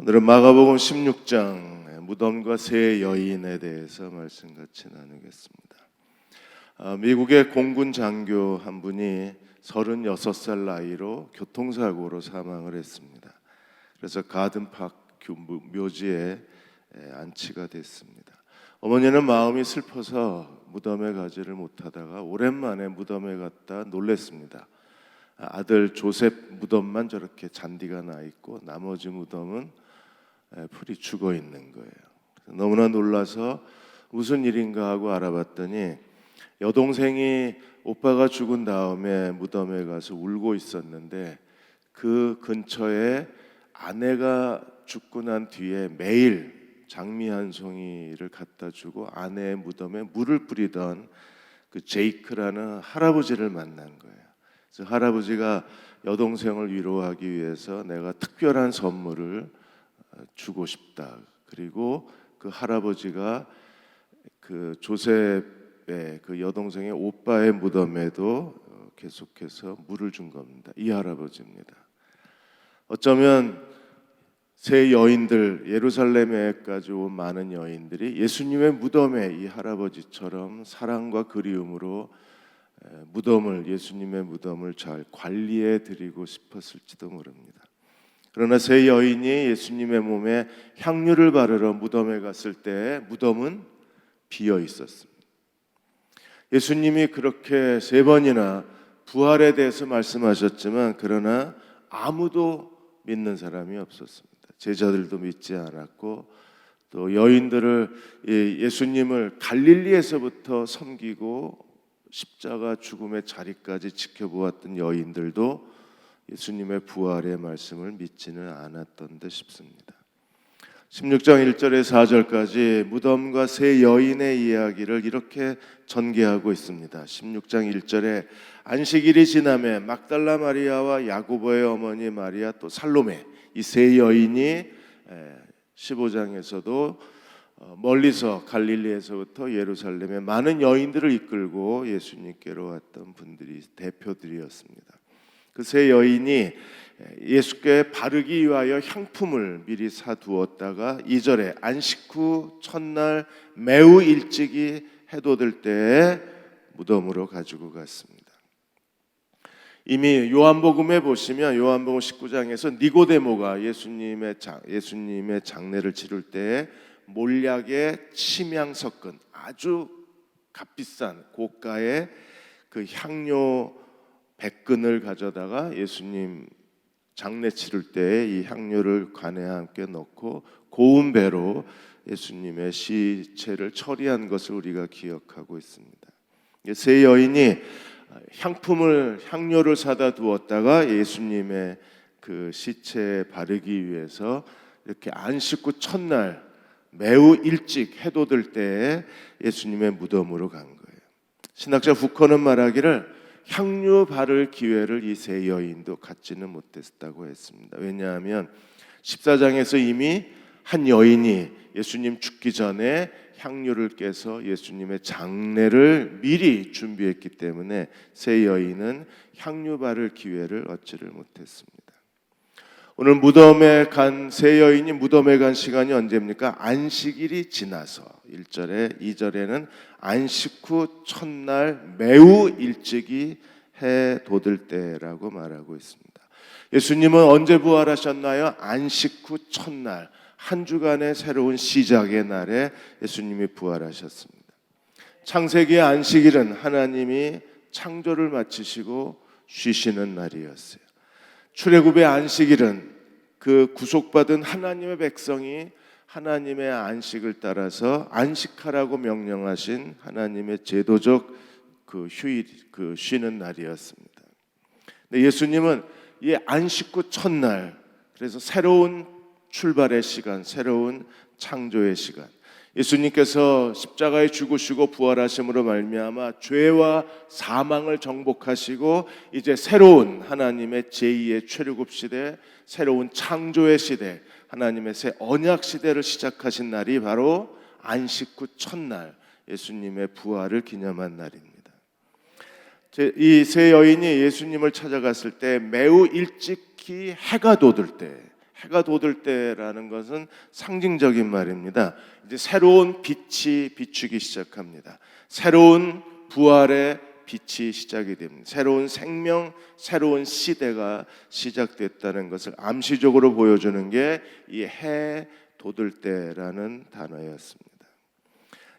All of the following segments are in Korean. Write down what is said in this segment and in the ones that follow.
오늘은 마가복음 16장 무덤과 세 여인에 대해서 말씀 같이 나누겠습니다. 미국의 공군 장교 한 분이 36살 나이로 교통사고로 사망을 했습니다. 그래서 가든파크 묘지에 안치가 됐습니다. 어머니는 마음이 슬퍼서 무덤에 가지를 못하다가 오랜만에 무덤에 갔다 놀랬습니다. 아들 조셉 무덤만 저렇게 잔디가 나 있고 나머지 무덤은 풀이 죽어 있는 거예요. 너무나 놀라서 무슨 일인가 하고 알아봤더니 여동생이 오빠가 죽은 다음에 무덤에 가서 울고 있었는데 그 근처에 아내가 죽고 난 뒤에 매일 장미 한 송이를 갖다 주고 아내의 무덤에 물을 뿌리던 그 제이크라는 할아버지를 만난 거예요. 그래서 할아버지가 여동생을 위로하기 위해서 내가 특별한 선물을 주고 싶다. 그리고 그 할아버지가 그 조셉의 그 여동생의 오빠의 무덤에도 계속해서 물을 준 겁니다. 이 할아버지입니다. 어쩌면 세 여인들, 예루살렘에까지 온 많은 여인들이 예수님의 무덤에 이 할아버지처럼 사랑과 그리움으로 예수님의 무덤을 잘 관리해 드리고 싶었을지도 모릅니다. 그러나 세 여인이 예수님의 몸에 향유를 바르러 무덤에 갔을 때 무덤은 비어 있었습니다. 예수님이 그렇게 세 번이나 부활에 대해서 말씀하셨지만 그러나 아무도 믿는 사람이 없었습니다. 제자들도 믿지 않았고 또 여인들을 예수님을 갈릴리에서부터 섬기고 십자가 죽음의 자리까지 지켜보았던 여인들도 예수님의 부활의 말씀을 믿지는 않았던 듯 싶습니다. 16장 1절에서 4절까지 무덤과 세 여인의 이야기를 이렇게 전개하고 있습니다. 16장 1절에 안식일이 지나매 막달라 마리아와 야고보의 어머니 마리아 또 살로메 이 세 여인이 15장에서도 멀리서 갈릴리에서부터 예루살렘에 많은 여인들을 이끌고 예수님께로 왔던 분들이 대표들이었습니다. 그 세 여인이 예수께 바르기 위하여 향품을 미리 사두었다가 2절에 안식 후 첫날 매우 일찍이 해돋을 때에 무덤으로 가지고 갔습니다. 이미 요한복음에 보시면 요한복음 19장에서 니고데모가 예수님의 장례를 치를 때에 몰약에 침향 섞은 아주 값비싼 고가의 그 향료 100근을 가져다가 예수님 장례 치를 때에 이 향료를 관에 함께 넣고 고운 배로 예수님의 시체를 처리한 것을 우리가 기억하고 있습니다. 세 여인이 향료를 사다 두었다가 예수님의 그 시체에 바르기 위해서 이렇게 안식 후 첫날 매우 일찍 해돋을 때에 예수님의 무덤으로 간 거예요. 신학자 후커는 말하기를 향유 바를 기회를 이 세 여인도 갖지는 못했다고 했습니다. 왜냐하면 14장에서 이미 한 여인이 예수님 죽기 전에 향유를 깨서 예수님의 장례를 미리 준비했기 때문에 세 여인은 향유 바를 기회를 얻지를 못했습니다. 오늘 무덤에 간 세 여인이 무덤에 간 시간이 언제입니까? 안식일이 지나서 1절에 2절에는 안식 후 첫날 매우 일찍이 해 돋을 때라고 말하고 있습니다. 예수님은 언제 부활하셨나요? 안식 후 첫날 한 주간의 새로운 시작의 날에 예수님이 부활하셨습니다. 창세기의 안식일은 하나님이 창조를 마치시고 쉬시는 날이었어요. 출애굽의 안식일은 그 구속받은 하나님의 백성이 하나님의 안식을 따라서 안식하라고 명령하신 하나님의 제도적 그 휴일, 그 쉬는 날이었습니다. 근데 예수님은 이 안식 후 첫날, 그래서 새로운 출발의 시간, 새로운 창조의 시간, 예수님께서 십자가에 죽으시고 부활하심으로 말미암아 죄와 사망을 정복하시고 이제 새로운 하나님의 제2의 출애굽 시대, 새로운 창조의 시대, 하나님의 새 언약 시대를 시작하신 날이 바로 안식 후 첫날 예수님의 부활을 기념한 날입니다. 이 세 여인이 예수님을 찾아갔을 때 매우 일찍이 해가 돋을 때 해가 돋을 때라는 것은 상징적인 말입니다. 이제 새로운 빛이 비추기 시작합니다. 새로운 부활의 빛이 시작이 됩니다. 새로운 생명, 새로운 시대가 시작됐다는 것을 암시적으로 보여주는 게 이 해 돋을 때라는 단어였습니다.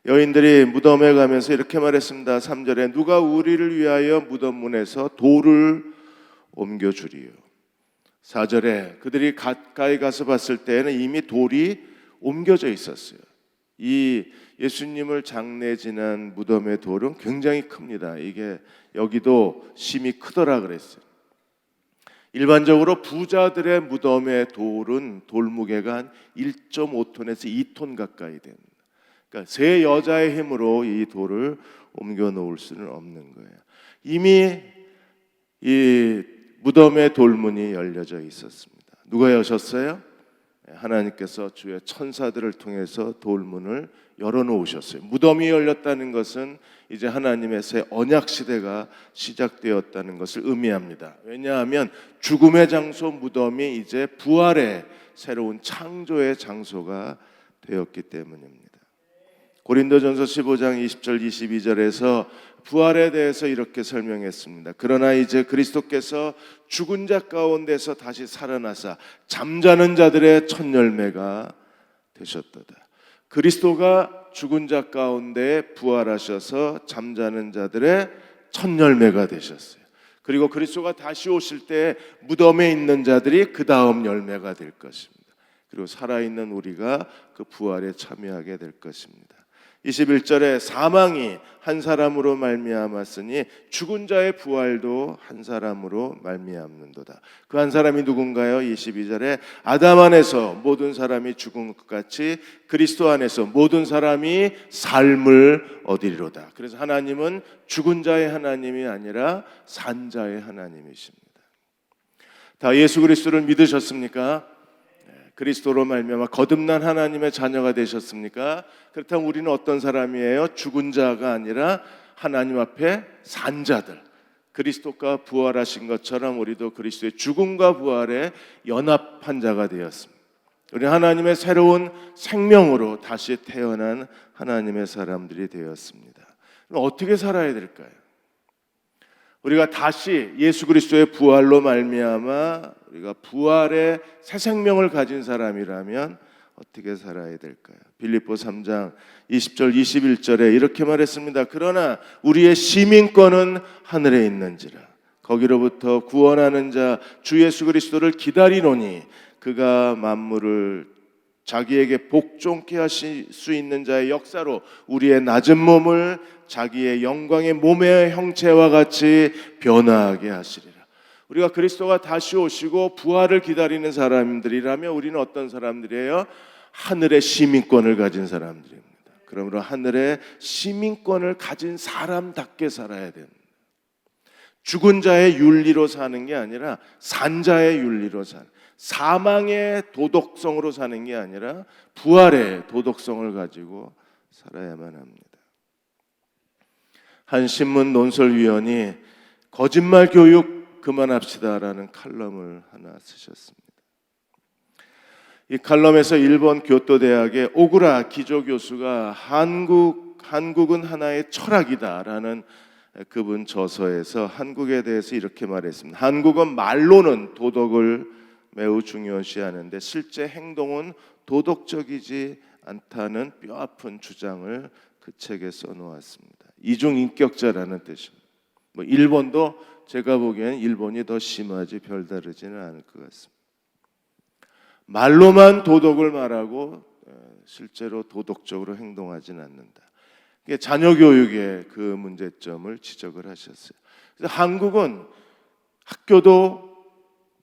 여인들이 무덤에 가면서 이렇게 말했습니다. 3절에 누가 우리를 위하여 무덤 문에서 돌을 옮겨주리요. 4절에 그들이 가까이 가서 봤을 때에는 이미 돌이 옮겨져 있었어요. 이 예수님을 장례 지난 무덤의 돌은 굉장히 큽니다. 이게 여기도 심이 크더라 그랬어요. 일반적으로 부자들의 무덤의 돌은 돌 무게가 한 1.5톤에서 2톤 가까이 됩니다. 그러니까 세 여자의 힘으로 이 돌을 옮겨 놓을 수는 없는 거예요. 이미 이 무덤의 돌문이 열려져 있었습니다. 누가 여셨어요? 하나님께서 주의 천사들을 통해서 돌문을 열어놓으셨어요. 무덤이 열렸다는 것은 이제 하나님의 새 언약 시대가 시작되었다는 것을 의미합니다. 왜냐하면 죽음의 장소 무덤이 이제 부활의 새로운 창조의 장소가 되었기 때문입니다. 고린도전서 15장 20절 22절에서 부활에 대해서 이렇게 설명했습니다. 그러나 이제 그리스도께서 죽은 자 가운데서 다시 살아나사 잠자는 자들의 첫 열매가 되셨도다. 그리스도가 죽은 자 가운데 부활하셔서 잠자는 자들의 첫 열매가 되셨어요. 그리고 그리스도가 다시 오실 때 무덤에 있는 자들이 그 다음 열매가 될 것입니다. 그리고 살아있는 우리가 그 부활에 참여하게 될 것입니다. 21절에 사망이 한 사람으로 말미암았으니 죽은 자의 부활도 한 사람으로 말미암는도다. 그 한 사람이 누군가요? 22절에 아담 안에서 모든 사람이 죽은 것 같이 그리스도 안에서 모든 사람이 삶을 얻으리로다. 그래서 하나님은 죽은 자의 하나님이 아니라 산 자의 하나님이십니다. 다 예수 그리스도를 믿으셨습니까? 그리스도로 말미암아 거듭난 하나님의 자녀가 되셨습니까? 그렇다면 우리는 어떤 사람이에요? 죽은 자가 아니라 하나님 앞에 산 자들. 그리스도가 부활하신 것처럼 우리도 그리스도의 죽음과 부활에 연합한 자가 되었습니다. 우리 하나님의 새로운 생명으로 다시 태어난 하나님의 사람들이 되었습니다. 그럼 어떻게 살아야 될까요? 우리가 다시 예수 그리스도의 부활로 말미암아 우리가 부활의 새 생명을 가진 사람이라면 어떻게 살아야 될까요? 빌립보 3장 20절 21절에 이렇게 말했습니다. 그러나 우리의 시민권은 하늘에 있는지라 거기로부터 구원하는 자 주 예수 그리스도를 기다리노니 그가 만물을 자기에게 복종케 하실 수 있는 자의 역사로 우리의 낮은 몸을 자기의 영광의 몸의 형체와 같이 변화하게 하시리라. 우리가 그리스도가 다시 오시고 부활을 기다리는 사람들이라면 우리는 어떤 사람들이에요? 하늘의 시민권을 가진 사람들입니다. 그러므로 하늘의 시민권을 가진 사람답게 살아야 됩니다. 죽은 자의 윤리로 사는 게 아니라 산 자의 윤리로 사는, 사망의 도덕성으로 사는 게 아니라 부활의 도덕성을 가지고 살아야만 합니다. 한 신문 논설위원이 거짓말 교육 그만합시다라는 칼럼을 하나 쓰셨습니다. 이 칼럼에서 일본 교토대학의 오구라 기조 교수가 한국은 하나의 철학이다라는 그분 저서에서 한국에 대해서 이렇게 말했습니다. 한국은 말로는 도덕을 매우 중요시하는데 실제 행동은 도덕적이지 않다는 뼈아픈 주장을 그 책에 써놓았습니다. 이중인격자라는 뜻입니다. 일본도 제가 보기에는 일본이 더 심하지 별다르지는 않을 것 같습니다. 말로만 도덕을 말하고 실제로 도덕적으로 행동하지는 않는다. 자녀 교육의 그 문제점을 지적을 하셨어요. 그래서 한국은 학교도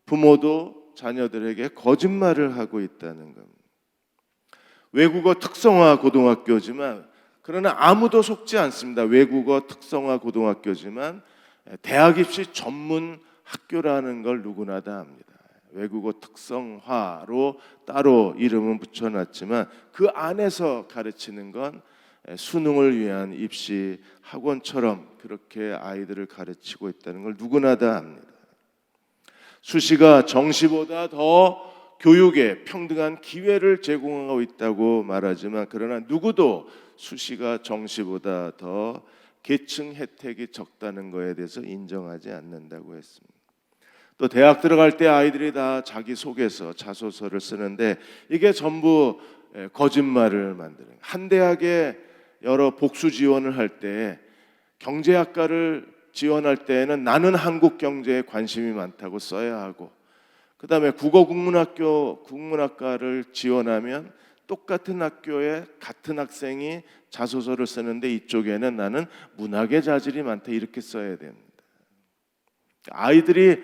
부모도 자녀들에게 거짓말을 하고 있다는 겁니다. 외국어 특성화 고등학교지만 그러나 아무도 속지 않습니다. 외국어 특성화 고등학교지만 대학 입시 전문 학교라는 걸 누구나 다 압니다. 외국어 특성화로 따로 이름은 붙여놨지만 그 안에서 가르치는 건 수능을 위한 입시 학원처럼 그렇게 아이들을 가르치고 있다는 걸 누구나 다 압니다. 수시가 정시보다 더 교육에 평등한 기회를 제공하고 있다고 말하지만 그러나 누구도 수시가 정시보다 더 계층 혜택이 적다는 것에 대해서 인정하지 않는다고 했습니다. 또 대학 들어갈 때 아이들이 다 자기소개서, 자소서를 쓰는데 이게 전부 거짓말을 만드는, 한 대학에 여러 복수 지원을 할 때 경제학과를 지원할 때에는 나는 한국 경제에 관심이 많다고 써야 하고, 그 다음에 국문학과를 지원하면 똑같은 학교에 같은 학생이 자소서를 쓰는데 이쪽에는 나는 문학의 자질이 많다 이렇게 써야 됩니다. 아이들이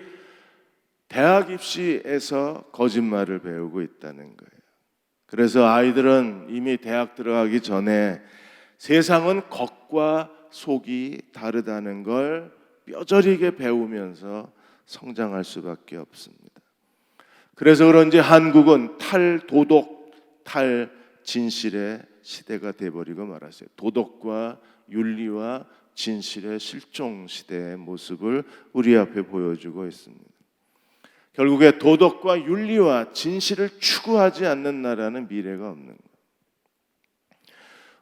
대학 입시에서 거짓말을 배우고 있다는 거예요. 그래서 아이들은 이미 대학 들어가기 전에 세상은 겉과 속이 다르다는 걸 뼈저리게 배우면서 성장할 수밖에 없습니다. 그래서 그런지 한국은 탈도덕, 탈진실의 시대가 돼버리고 말았어요. 도덕과 윤리와 진실의 실종 시대의 모습을 우리 앞에 보여주고 있습니다. 결국에 도덕과 윤리와 진실을 추구하지 않는 나라는 미래가 없는 거예요.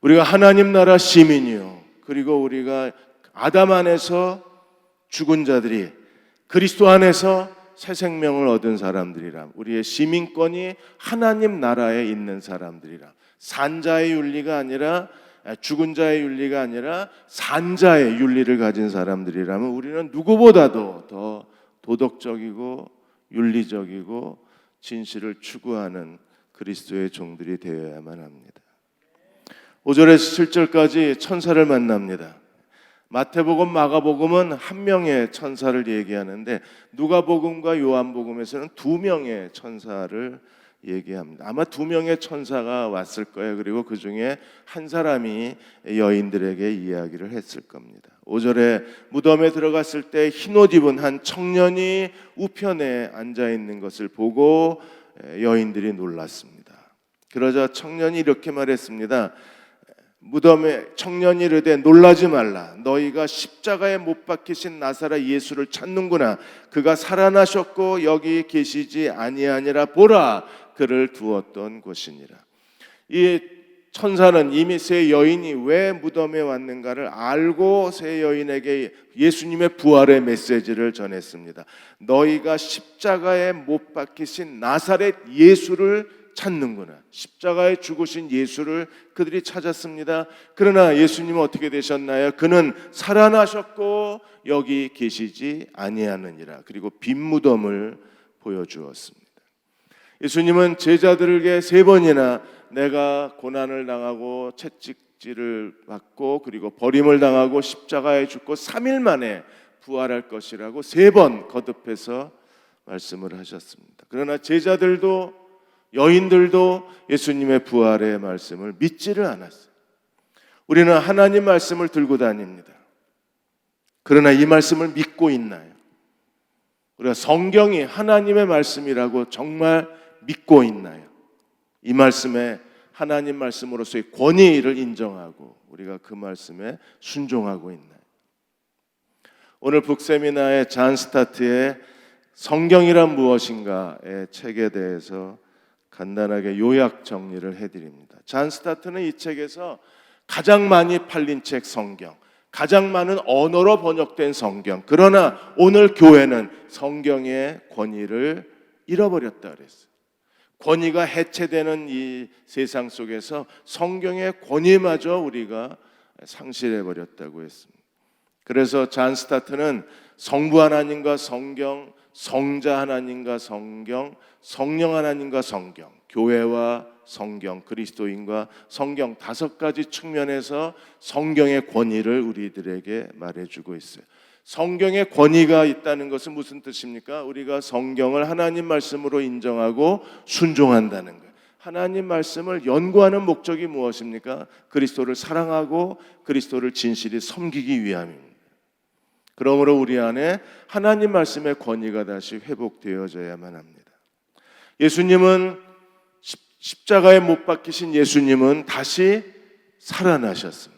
우리가 하나님 나라 시민이요, 그리고 우리가 아담 안에서 죽은 자들이 그리스도 안에서 새 생명을 얻은 사람들이라, 우리의 시민권이 하나님 나라에 있는 사람들이라, 산자의 윤리가 아니라, 죽은 자의 윤리가 아니라 산자의 윤리를 가진 사람들이라면 우리는 누구보다도 더 도덕적이고 윤리적이고 진실을 추구하는 그리스도의 종들이 되어야만 합니다. 5절에서 7절까지 천사를 만납니다. 마태복음, 마가복음은 한 명의 천사를 얘기하는데 누가복음과 요한복음에서는 두 명의 천사를 얘기합니다. 아마 두 명의 천사가 왔을 거예요. 그리고 그 중에 한 사람이 여인들에게 이야기를 했을 겁니다. 5절에 무덤에 들어갔을 때 흰옷 입은 한 청년이 우편에 앉아 있는 것을 보고 여인들이 놀랐습니다. 그러자 청년이 이렇게 말했습니다. 무덤에 청년이 이르되 놀라지 말라. 너희가 십자가에 못 박히신 나사렛 예수를 찾는구나. 그가 살아나셨고 여기 계시지 아니하니라. 보라, 그를 두었던 곳이니라. 이 천사는 이미 세 여인이 왜 무덤에 왔는가를 알고 세 여인에게 예수님의 부활의 메시지를 전했습니다. 너희가 십자가에 못 박히신 나사렛 예수를 찾는구나. 십자가에 죽으신 예수를 그들이 찾았습니다. 그러나 예수님은 어떻게 되셨나요? 그는 살아나셨고 여기 계시지 아니하느니라. 그리고 빈 무덤을 보여주었습니다. 예수님은 제자들에게 세 번이나 내가 고난을 당하고 채찍질을 받고 그리고 버림을 당하고 십자가에 죽고 3일 만에 부활할 것이라고 세 번 거듭해서 말씀을 하셨습니다. 그러나 제자들도 여인들도 예수님의 부활의 말씀을 믿지를 않았어요. 우리는 하나님 말씀을 들고 다닙니다. 그러나 이 말씀을 믿고 있나요? 우리가 성경이 하나님의 말씀이라고 정말 믿고 있나요? 이 말씀에 하나님 말씀으로서의 권위를 인정하고 우리가 그 말씀에 순종하고 있나요? 오늘 북세미나의 잔 스타트의 성경이란 무엇인가의 책에 대해서 간단하게 요약 정리를 해드립니다. 잔 스타트는 이 책에서 가장 많이 팔린 책 성경, 가장 많은 언어로 번역된 성경, 그러나 오늘 교회는 성경의 권위를 잃어버렸다 그랬어요. 권위가 해체되는 이 세상 속에서 성경의 권위마저 우리가 상실해버렸다고 했습니다. 그래서 잔 스타트는 성부 하나님과 성경, 성자 하나님과 성경, 성령 하나님과 성경, 교회와 성경, 그리스도인과 성경 5가지 측면에서 성경의 권위를 우리들에게 말해주고 있어요. 성경의 권위가 있다는 것은 무슨 뜻입니까? 우리가 성경을 하나님 말씀으로 인정하고 순종한다는 거예요. 하나님 말씀을 연구하는 목적이 무엇입니까? 그리스도를 사랑하고 그리스도를 진실히 섬기기 위함입니다. 그러므로 우리 안에 하나님 말씀의 권위가 다시 회복되어져야만 합니다. 예수님은 십자가에 못 박히신 예수님은 다시 살아나셨습니다.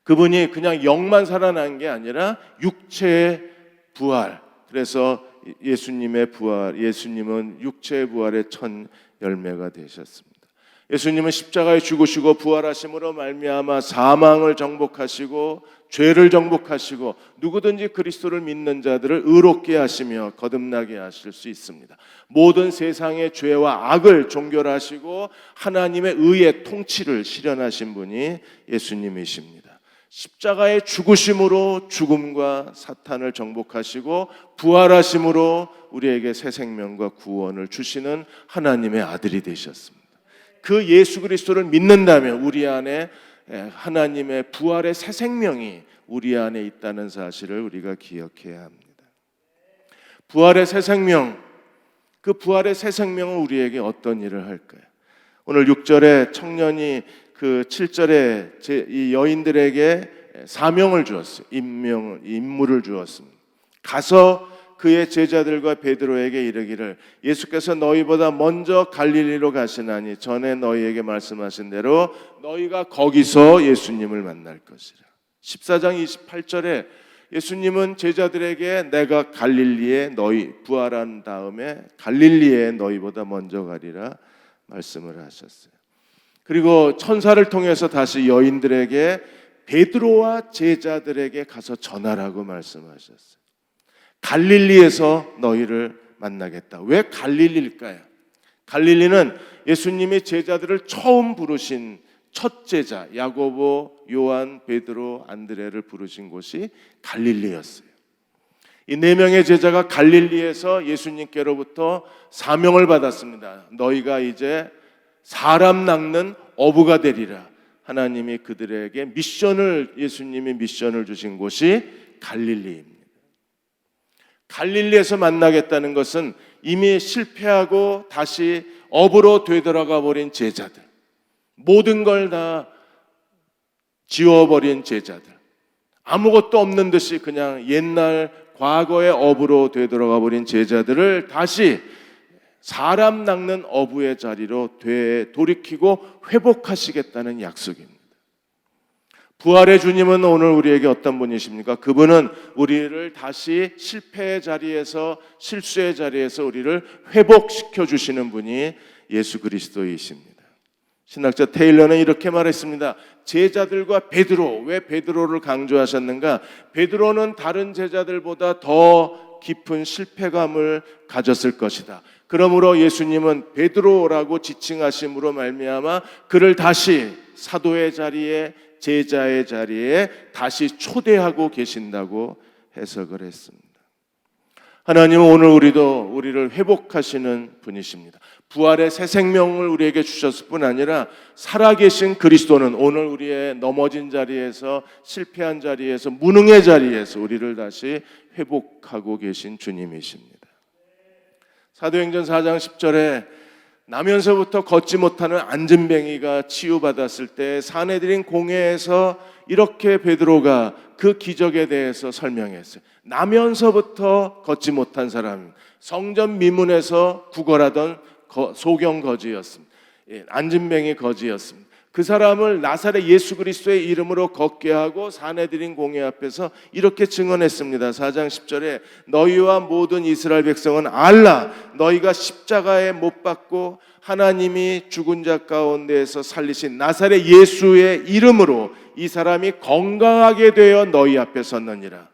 그분이 그냥 영만 살아난 게 아니라 육체의 부활, 그래서 예수님의 부활, 예수님은 육체의 부활의 첫 열매가 되셨습니다. 예수님은 십자가에 죽으시고 부활하심으로 말미암아 사망을 정복하시고 죄를 정복하시고 누구든지 그리스도를 믿는 자들을 의롭게 하시며 거듭나게 하실 수 있습니다. 모든 세상의 죄와 악을 종결하시고 하나님의 의의 통치를 실현하신 분이 예수님이십니다. 십자가의 죽으심으로 죽음과 사탄을 정복하시고 부활하심으로 우리에게 새 생명과 구원을 주시는 하나님의 아들이 되셨습니다. 그 예수 그리스도를 믿는다면 우리 안에 하나님의 부활의 새 생명이 우리 안에 있다는 사실을 우리가 기억해야 합니다. 부활의 새 생명, 그 부활의 새 생명은 우리에게 어떤 일을 할까요? 오늘 6절에 청년이 그 7절에 이 여인들에게 사명을 주었어요. 임무를 주었습니다. 가서 그의 제자들과 베드로에게 이르기를 예수께서 너희보다 먼저 갈릴리로 가시나니 전에 너희에게 말씀하신 대로 너희가 거기서 예수님을 만날 것이라. 14장 28절에 예수님은 제자들에게 내가 갈릴리에 너희 부활한 다음에 갈릴리에 너희보다 먼저 가리라 말씀을 하셨어요. 그리고 천사를 통해서 다시 여인들에게 베드로와 제자들에게 가서 전하라고 말씀하셨어요. 갈릴리에서 너희를 만나겠다. 왜 갈릴리일까요? 갈릴리는 예수님이 제자들을 처음 부르신 첫 제자 야고보, 요한, 베드로, 안드레를 부르신 곳이 갈릴리였어요. 이 네 명의 제자가 갈릴리에서 예수님께로부터 사명을 받았습니다. 너희가 이제 사람 낚는 어부가 되리라. 하나님이 그들에게 예수님이 미션을 주신 곳이 갈릴리입니다. 갈릴리에서 만나겠다는 것은 이미 실패하고 다시 어부로 되돌아가 버린 제자들, 모든 걸 다 지워버린 제자들, 아무것도 없는 듯이 그냥 옛날 과거의 어부로 되돌아가 버린 제자들을 다시 사람 낚는 어부의 자리로 돌이키고 회복하시겠다는 약속입니다. 부활의 주님은 오늘 우리에게 어떤 분이십니까? 그분은 우리를 다시 실패의 자리에서, 실수의 자리에서 우리를 회복시켜 주시는 분이 예수 그리스도이십니다. 신학자 테일러는 이렇게 말했습니다. 제자들과 베드로, 왜 베드로를 강조하셨는가? 베드로는 다른 제자들보다 더 깊은 실패감을 가졌을 것이다. 그러므로 예수님은 베드로라고 지칭하심으로 말미암아 그를 다시 사도의 자리에, 제자의 자리에 다시 초대하고 계신다고 해석을 했습니다. 하나님은 오늘 우리를 회복하시는 분이십니다. 부활의 새 생명을 우리에게 주셨을 뿐 아니라 살아계신 그리스도는 오늘 우리의 넘어진 자리에서, 실패한 자리에서, 무능의 자리에서 우리를 다시 회복하고 계신 주님이십니다. 사도행전 4장 10절에 나면서부터 걷지 못하는 앉은뱅이가 치유받았을 때 사내들인 공회에서 이렇게 베드로가 그 기적에 대해서 설명했어요. 나면서부터 걷지 못한 사람, 성전 미문에서 구걸하던 소경 거지였습니다. 앉은뱅이 거지였습니다. 그 사람을 나사렛 예수 그리스도의 이름으로 걷게 하고 사내들인 공회 앞에서 이렇게 증언했습니다. 4장 10절에 너희와 모든 이스라엘 백성은 알라, 너희가 십자가에 못 박고 하나님이 죽은 자 가운데에서 살리신 나사렛 예수의 이름으로 이 사람이 건강하게 되어 너희 앞에 섰느니라.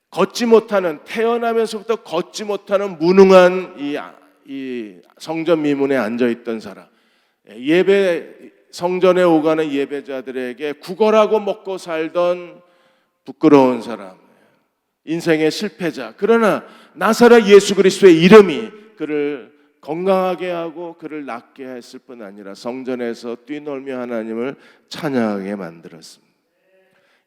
걷지 못하는, 태어나면서부터 걷지 못하는 무능한 이 성전 미문에 앉아있던 사람, 예배 성전에 오가는 예배자들에게 구걸하고 먹고 살던 부끄러운 사람, 인생의 실패자. 그러나 나사렛 예수 그리스도의 이름이 그를 건강하게 하고 그를 낫게 했을 뿐 아니라 성전에서 뛰놀며 하나님을 찬양하게 만들었습니다.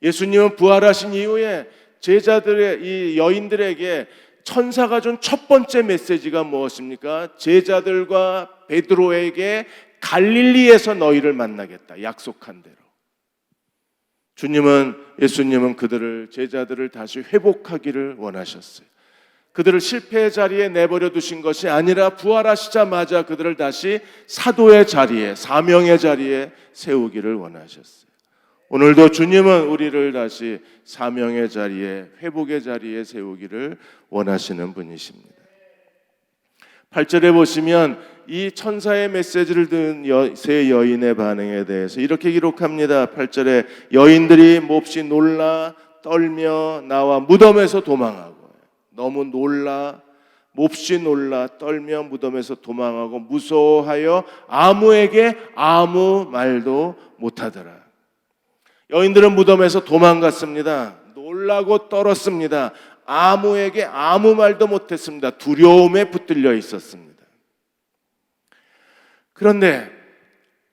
예수님은 부활하신 이후에 제자들의 이 여인들에게 천사가 준 첫 번째 메시지가 무엇입니까? 제자들과 베드로에게 갈릴리에서 너희를 만나겠다, 약속한 대로. 예수님은 제자들을 다시 회복하기를 원하셨어요. 그들을 실패의 자리에 내버려 두신 것이 아니라 부활하시자마자 그들을 다시 사도의 자리에, 사명의 자리에 세우기를 원하셨어요. 오늘도 주님은 우리를 다시 사명의 자리에, 회복의 자리에 세우기를 원하시는 분이십니다. 8절에 보시면 이 천사의 메시지를 들은 세 여인의 반응에 대해서 이렇게 기록합니다. 8절에 여인들이 몹시 놀라 떨며 나와 무덤에서 도망하고, 너무 놀라 몹시 놀라 떨며 무덤에서 도망하고 무서워하여 아무에게 아무 말도 못하더라. 여인들은 무덤에서 도망갔습니다. 놀라고 떨었습니다. 아무에게 아무 말도 못했습니다. 두려움에 붙들려 있었습니다. 그런데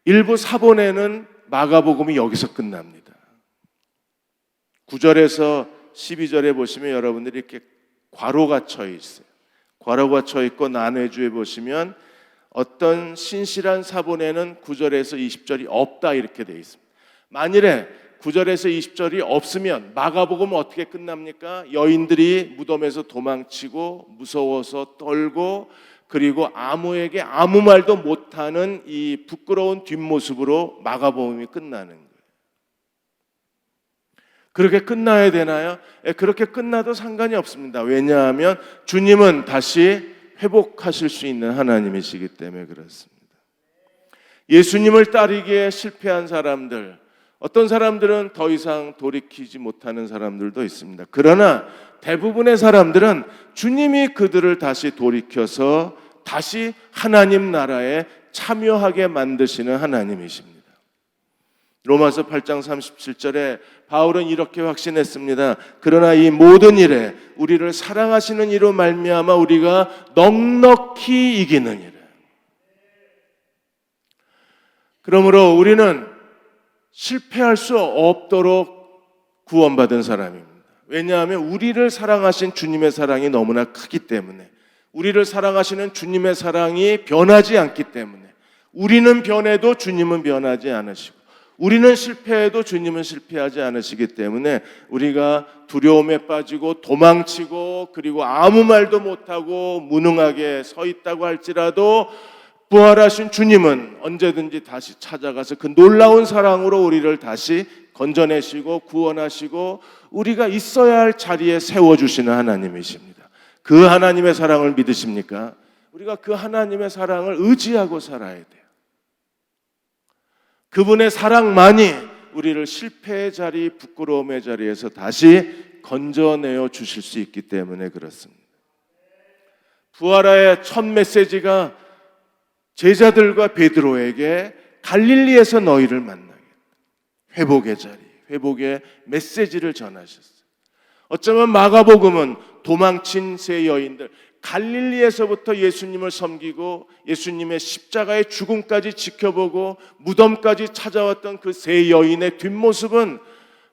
일부 사본에는 마가복음이 여기서 끝납니다. 9절에서 12절에 보시면 여러분들이 이렇게 괄호가 쳐 있어요. 괄호가 쳐 있고 난회주에 보시면 어떤 신실한 사본에는 9절에서 20절이 없다 이렇게 되어 있습니다. 만일에 9절에서 20절이 없으면 마가복음은 어떻게 끝납니까? 여인들이 무덤에서 도망치고 무서워서 떨고 그리고 아무에게 아무 말도 못하는 이 부끄러운 뒷모습으로 마가복음이 끝나는 거예요. 그렇게 끝나야 되나요? 그렇게 끝나도 상관이 없습니다. 왜냐하면 주님은 다시 회복하실 수 있는 하나님이시기 때문에 그렇습니다. 예수님을 따르기에 실패한 사람들, 어떤 사람들은 더 이상 돌이키지 못하는 사람들도 있습니다. 그러나 대부분의 사람들은 주님이 그들을 다시 돌이켜서 다시 하나님 나라에 참여하게 만드시는 하나님이십니다. 로마서 8장 37절에 바울은 이렇게 확신했습니다. 그러나 이 모든 일에 우리를 사랑하시는 이로 말미암아 우리가 넉넉히 이기느니라. 그러므로 우리는 실패할 수 없도록 구원받은 사람입니다. 왜냐하면 우리를 사랑하신 주님의 사랑이 너무나 크기 때문에, 우리를 사랑하시는 주님의 사랑이 변하지 않기 때문에, 우리는 변해도 주님은 변하지 않으시고, 우리는 실패해도 주님은 실패하지 않으시기 때문에 우리가 두려움에 빠지고 도망치고 그리고 아무 말도 못하고 무능하게 서 있다고 할지라도 부활하신 주님은 언제든지 다시 찾아가서 그 놀라운 사랑으로 우리를 다시 건져내시고 구원하시고 우리가 있어야 할 자리에 세워주시는 하나님이십니다. 그 하나님의 사랑을 믿으십니까? 우리가 그 하나님의 사랑을 의지하고 살아야 돼요. 그분의 사랑만이 우리를 실패의 자리, 부끄러움의 자리에서 다시 건져내어 주실 수 있기 때문에 그렇습니다. 부활의 첫 메시지가 제자들과 베드로에게 갈릴리에서 너희를 만나게, 회복의 자리, 회복의 메시지를 전하셨어요. 어쩌면 마가복음은 도망친 세 여인들, 갈릴리에서부터 예수님을 섬기고 예수님의 십자가의 죽음까지 지켜보고 무덤까지 찾아왔던 그 세 여인의 뒷모습은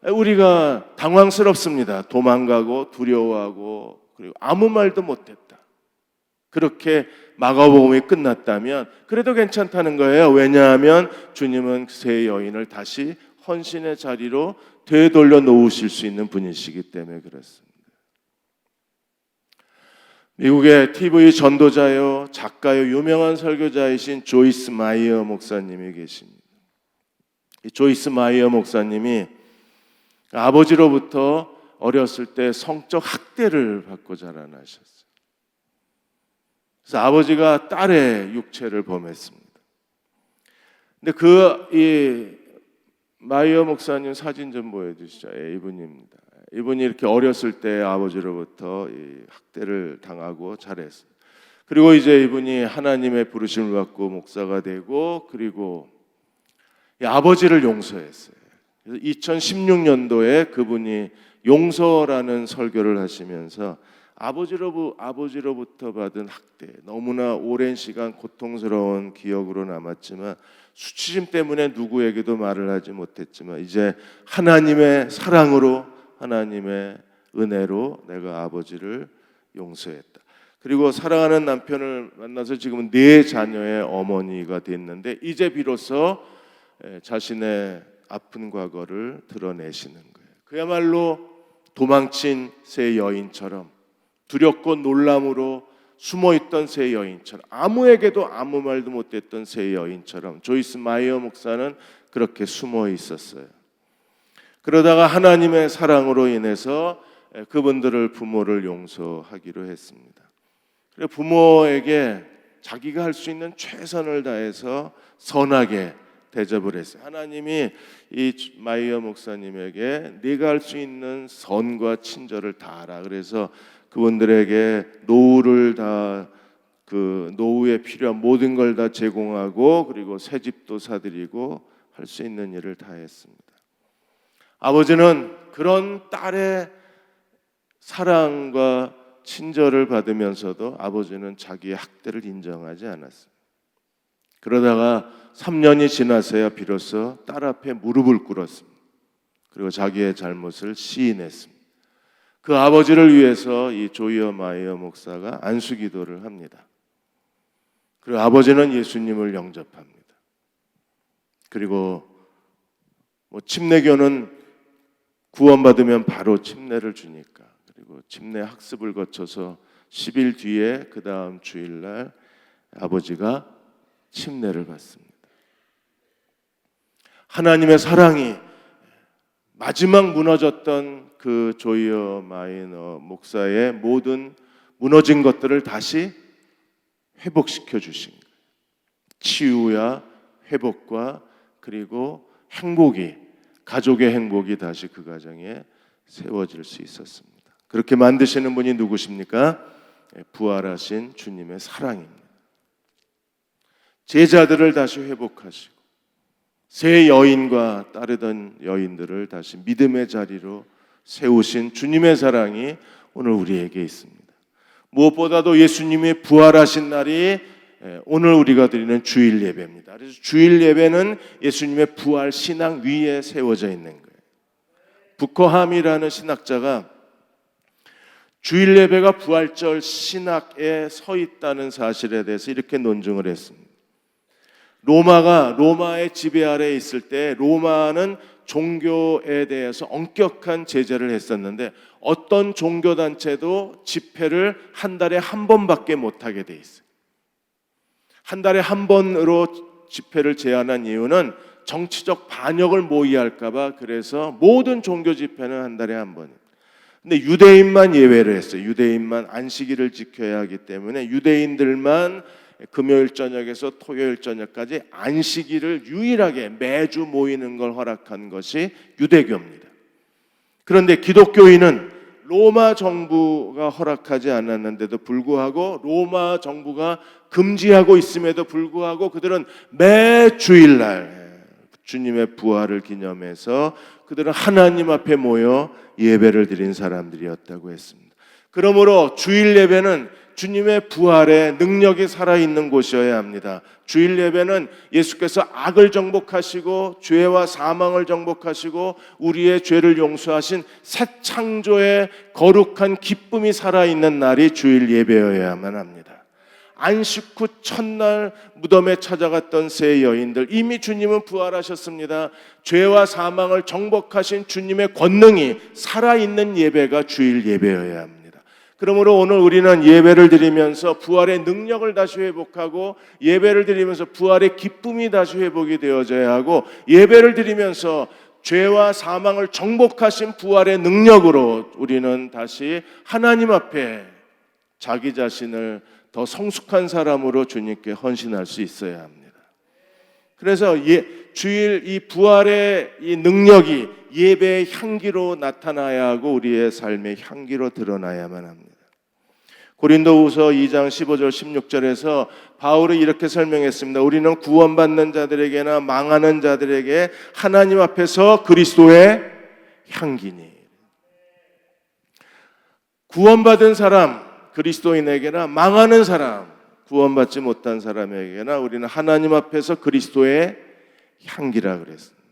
우리가 당황스럽습니다. 도망가고 두려워하고 그리고 아무 말도 못했다. 그렇게 마가복음이 끝났다면 그래도 괜찮다는 거예요. 왜냐하면 주님은 세 여인을 다시 헌신의 자리로 되돌려 놓으실 수 있는 분이시기 때문에 그렇습니다. 미국의 TV 전도자요, 작가요, 유명한 설교자이신 조이스 마이어 목사님이 계십니다. 이 조이스 마이어 목사님이 아버지로부터 어렸을 때 성적 학대를 받고 자라나셨어요. 그래서 아버지가 딸의 육체를 범했습니다. 근데 이 마이어 목사님 사진 좀 보여주시죠. 이분입니다. 이분이 이렇게 어렸을 때 아버지로부터 이 학대를 당하고 자랐어요. 그리고 이제 이분이 하나님의 부르심을 받고 목사가 되고 그리고 이 아버지를 용서했어요. 그래서 2016년도에 그분이 용서라는 설교를 하시면서 아버지로부터 받은 학대, 너무나 오랜 시간 고통스러운 기억으로 남았지만 수치심 때문에 누구에게도 말을 하지 못했지만 이제 하나님의 사랑으로, 하나님의 은혜로 내가 아버지를 용서했다. 그리고 사랑하는 남편을 만나서 지금은 4자녀의 어머니가 됐는데 이제 비로소 자신의 아픈 과거를 드러내시는 거예요. 그야말로 도망친 세 여인처럼, 두렵고 놀람으로 숨어있던 세 여인처럼, 아무에게도 아무 말도 못했던 세 여인처럼 조이스 마이어 목사는 그렇게 숨어 있었어요. 그러다가 하나님의 사랑으로 인해서 그분들을 부모를 용서하기로 했습니다. 그리고 부모에게 자기가 할 수 있는 최선을 다해서 선하게 대접을 했어요. 하나님이 이 마이어 목사님에게 네가 할 수 있는 선과 친절을 다하라. 그래서 그분들에게 노후를 다 그 노후에 필요한 모든 걸 다 제공하고 그리고 새 집도 사드리고 할 수 있는 일을 다 했습니다. 아버지는 그런 딸의 사랑과 친절을 받으면서도 아버지는 자기의 학대를 인정하지 않았습니다. 그러다가 3년이 지나서야 비로소 딸 앞에 무릎을 꿇었습니다. 그리고 자기의 잘못을 시인했습니다. 그 아버지를 위해서 이 조이어 마이어 목사가 안수기도를 합니다. 그리고 아버지는 예수님을 영접합니다. 그리고 침례교는 구원받으면 바로 침례를 주니까, 그리고 침례 학습을 거쳐서 10일 뒤에 그 다음 주일날 아버지가 침례를 받습니다. 하나님의 사랑이 마지막 무너졌던 그 조이어 마이너 목사의 모든 무너진 것들을 다시 회복시켜 주신 거예요. 치유와 회복과 그리고 행복이, 가족의 행복이 다시 그 가정에 세워질 수 있었습니다. 그렇게 만드시는 분이 누구십니까? 부활하신 주님의 사랑입니다. 제자들을 다시 회복하시고 새 여인과 따르던 여인들을 다시 믿음의 자리로 세우신 주님의 사랑이 오늘 우리에게 있습니다. 무엇보다도 예수님이 부활하신 날이 오늘 우리가 드리는 주일 예배입니다. 그래서 주일 예배는 예수님의 부활 신앙 위에 세워져 있는 거예요. 부커함이라는 신학자가 주일 예배가 부활절 신학에 서 있다는 사실에 대해서 이렇게 논증을 했습니다. 로마의 지배 아래에 있을 때 로마는 종교에 대해서 엄격한 제재를 했었는데 어떤 종교단체도 집회를 한 달에 한 번밖에 못하게 돼 있어요. 한 달에 한 번으로 집회를 제한한 이유는 정치적 반역을 모의할까 봐. 그래서 모든 종교 집회는 한 달에 한 번이에요. 근데 유대인만 예외를 했어요. 유대인만 안식일을 지켜야 하기 때문에 유대인들만 금요일 저녁에서 토요일 저녁까지 안식일을 유일하게 매주 모이는 걸 허락한 것이 유대교입니다. 그런데 기독교인은 로마 정부가 허락하지 않았는데도 불구하고, 로마 정부가 금지하고 있음에도 불구하고 그들은 매 주일날 주님의 부활을 기념해서 그들은 하나님 앞에 모여 예배를 드린 사람들이었다고 했습니다. 그러므로 주일 예배는 주님의 부활의 능력이 살아있는 곳이어야 합니다. 주일 예배는 예수께서 악을 정복하시고 죄와 사망을 정복하시고 우리의 죄를 용서하신 새 창조의 거룩한 기쁨이 살아있는 날이 주일 예배여야만 합니다. 안식 후 첫날 무덤에 찾아갔던 세 여인들, 이미 주님은 부활하셨습니다. 죄와 사망을 정복하신 주님의 권능이 살아있는 예배가 주일 예배여야 합니다. 그러므로 오늘 우리는 예배를 드리면서 부활의 능력을 다시 회복하고, 예배를 드리면서 부활의 기쁨이 다시 회복이 되어져야 하고, 예배를 드리면서 죄와 사망을 정복하신 부활의 능력으로 우리는 다시 하나님 앞에 자기 자신을 더 성숙한 사람으로 주님께 헌신할 수 있어야 합니다. 그래서 주일 이 부활의 이 능력이 예배의 향기로 나타나야 하고 우리의 삶의 향기로 드러나야만 합니다. 고린도후서 2장 15절 16절에서 바울이 이렇게 설명했습니다. 우리는 구원받는 자들에게나 망하는 자들에게 하나님 앞에서 그리스도의 향기니. 구원받은 사람 그리스도인에게나 망하는 사람 구원받지 못한 사람에게나 우리는 하나님 앞에서 그리스도의 향기라 그랬습니다.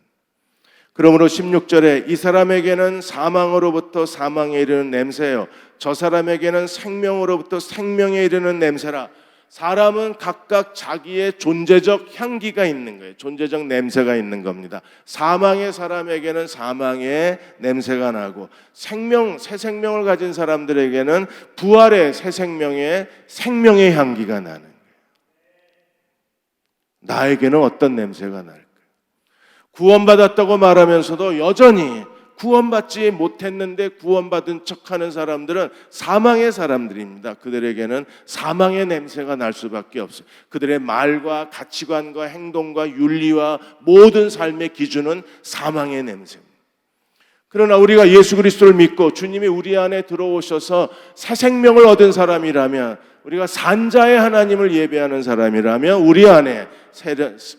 그러므로 16절에 이 사람에게는 사망으로부터 사망에 이르는 냄새요, 저 사람에게는 생명으로부터 생명에 이르는 냄새라. 사람은 각각 자기의 존재적 향기가 있는 거예요. 존재적 냄새가 있는 겁니다. 사망의 사람에게는 사망의 냄새가 나고, 새 생명을 가진 사람들에게는 부활의 새 생명의 향기가 나는 거예요. 나에게는 어떤 냄새가 날까요? 구원받았다고 말하면서도 여전히 구원받지 못했는데 구원받은 척하는 사람들은 사망의 사람들입니다. 그들에게는 사망의 냄새가 날 수밖에 없어요. 그들의 말과 가치관과 행동과 윤리와 모든 삶의 기준은 사망의 냄새입니다. 그러나 우리가 예수 그리스도를 믿고 주님이 우리 안에 들어오셔서 새 생명을 얻은 사람이라면, 우리가 산자의 하나님을 예배하는 사람이라면 우리 안에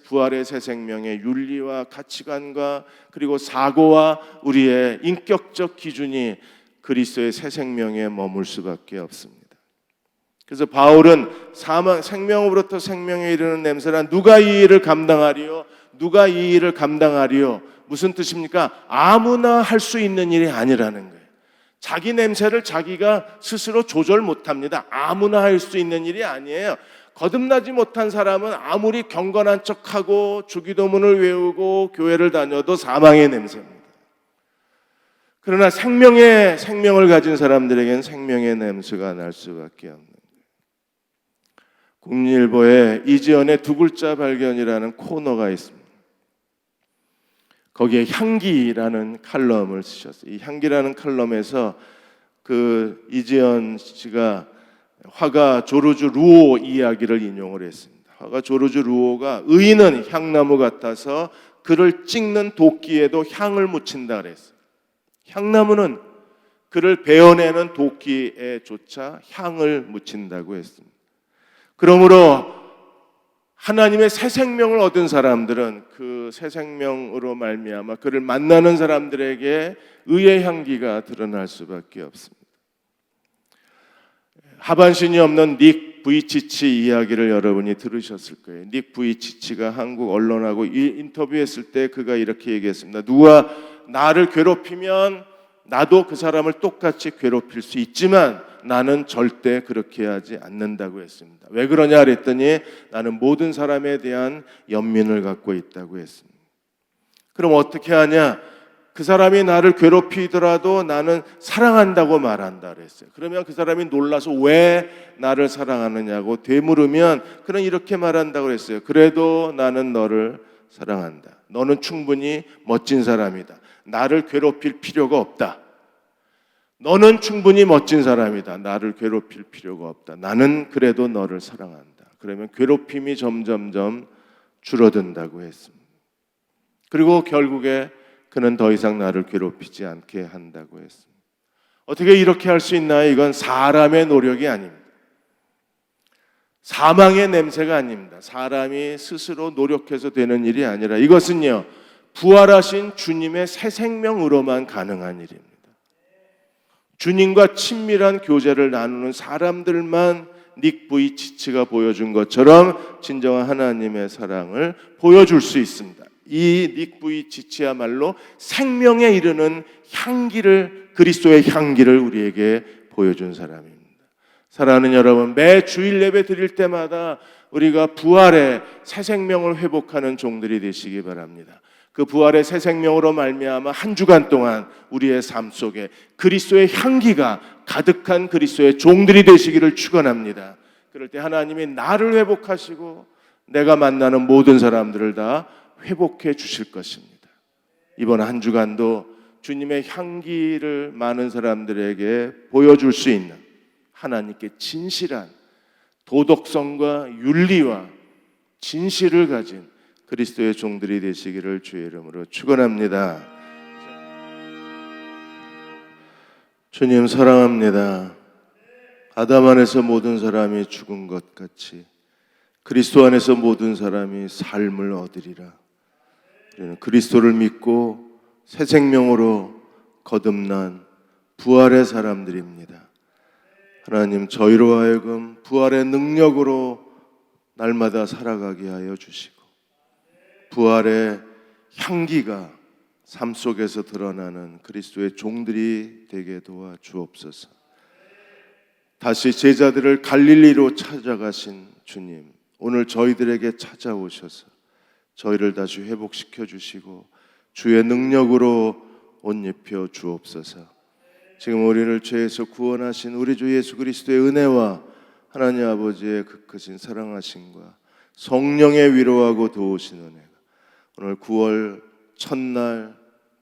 부활의 새 생명의 윤리와 가치관과 그리고 사고와 우리의 인격적 기준이 그리스도의 새 생명에 머물 수밖에 없습니다. 그래서 바울은 생명으로부터 생명에 이르는 냄새란 누가 이 일을 감당하리요? 누가 이 일을 감당하리요? 무슨 뜻입니까? 아무나 할 수 있는 일이 아니라는 거예요. 자기 냄새를 자기가 스스로 조절 못합니다. 아무나 할 수 있는 일이 아니에요. 거듭나지 못한 사람은 아무리 경건한 척하고 주기도문을 외우고 교회를 다녀도 사망의 냄새입니다. 그러나 생명을 가진 사람들에게는 생명의 냄새가 날 수밖에 없는 거예요. 국민일보에 이지연의 두 글자 발견이라는 코너가 있습니다. 거기에 향기라는 칼럼을 쓰셨어요. 이 향기라는 칼럼에서 그 이지연 씨가 화가 조르주 루오 이야기를 인용을 했습니다. 화가 조르주 루오가 의인은 향나무 같아서 그를 찍는 도끼에도 향을 묻힌다 그랬어요. 향나무는 그를 베어내는 도끼에조차 향을 묻힌다고 했습니다. 그러므로 하나님의 새 생명을 얻은 사람들은 그 새 생명으로 말미암아 그를 만나는 사람들에게 의의 향기가 드러날 수밖에 없습니다. 하반신이 없는 닉 부이치치 이야기를 여러분이 들으셨을 거예요. 닉 부이치치가 한국 언론하고 인터뷰했을 때 그가 이렇게 얘기했습니다. 누가 나를 괴롭히면 나도 그 사람을 똑같이 괴롭힐 수 있지만 나는 절대 그렇게 하지 않는다고 했습니다. 왜 그러냐 그랬더니 나는 모든 사람에 대한 연민을 갖고 있다고 했습니다. 그럼 어떻게 하냐? 그 사람이 나를 괴롭히더라도 나는 사랑한다고 말한다 그랬어요. 그러면 그 사람이 놀라서 왜 나를 사랑하느냐고 되물으면 그는 이렇게 말한다고 그랬어요. 그래도 나는 너를 사랑한다. 너는 충분히 멋진 사람이다. 나를 괴롭힐 필요가 없다. 너는 충분히 멋진 사람이다. 나를 괴롭힐 필요가 없다. 나는 그래도 너를 사랑한다. 그러면 괴롭힘이 점점점 줄어든다고 했습니다. 그리고 결국에 그는 더 이상 나를 괴롭히지 않게 한다고 했습니다. 어떻게 이렇게 할 수 있나요? 이건 사람의 노력이 아닙니다. 사망의 냄새가 아닙니다. 사람이 스스로 노력해서 되는 일이 아니라 이것은요, 부활하신 주님의 새 생명으로만 가능한 일입니다. 주님과 친밀한 교제를 나누는 사람들만 닉 부이치치가 보여준 것처럼 진정한 하나님의 사랑을 보여줄 수 있습니다. 이 닉 부이치치야말로 생명에 이르는 향기를, 그리스도의 향기를 우리에게 보여준 사람입니다. 사랑하는 여러분, 매 주일 예배 드릴 때마다 우리가 부활의 새 생명을 회복하는 종들이 되시기 바랍니다. 그 부활의 새 생명으로 말미암아 한 주간 동안 우리의 삶 속에 그리스도의 향기가 가득한 그리스도의 종들이 되시기를 축원합니다. 그럴 때 하나님이 나를 회복하시고 내가 만나는 모든 사람들을 다 회복해 주실 것입니다. 이번 한 주간도 주님의 향기를 많은 사람들에게 보여줄 수 있는 하나님께 진실한 도덕성과 윤리와 진실을 가진 그리스도의 종들이 되시기를 주의 이름으로 축원합니다. 주님 사랑합니다. 아담 안에서 모든 사람이 죽은 것 같이 그리스도 안에서 모든 사람이 삶을 얻으리라. 우리는 그리스도를 믿고 새 생명으로 거듭난 부활의 사람들입니다. 하나님, 저희로 하여금 부활의 능력으로 날마다 살아가게 하여 주시고 부활의 향기가 삶 속에서 드러나는 그리스도의 종들이 되게 도와 주옵소서. 다시 제자들을 갈릴리로 찾아가신 주님, 오늘 저희들에게 찾아오셔서 저희를 다시 회복시켜 주시고 주의 능력으로 옷 입혀 주옵소서. 지금 우리를 죄에서 구원하신 우리 주 예수 그리스도의 은혜와 하나님 아버지의 그 크신 사랑하심과 성령의 위로하고 도우신 은혜가 오늘 9월 첫날,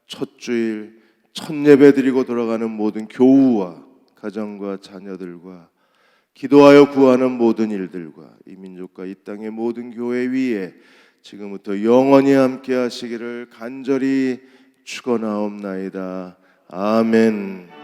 첫 주일, 첫 예배 드리고 돌아가는 모든 교우와 가정과 자녀들과 기도하여 구하는 모든 일들과 이 민족과 이 땅의 모든 교회 위에 지금부터 영원히 함께 하시기를 간절히 축원하옵나이다. 아멘.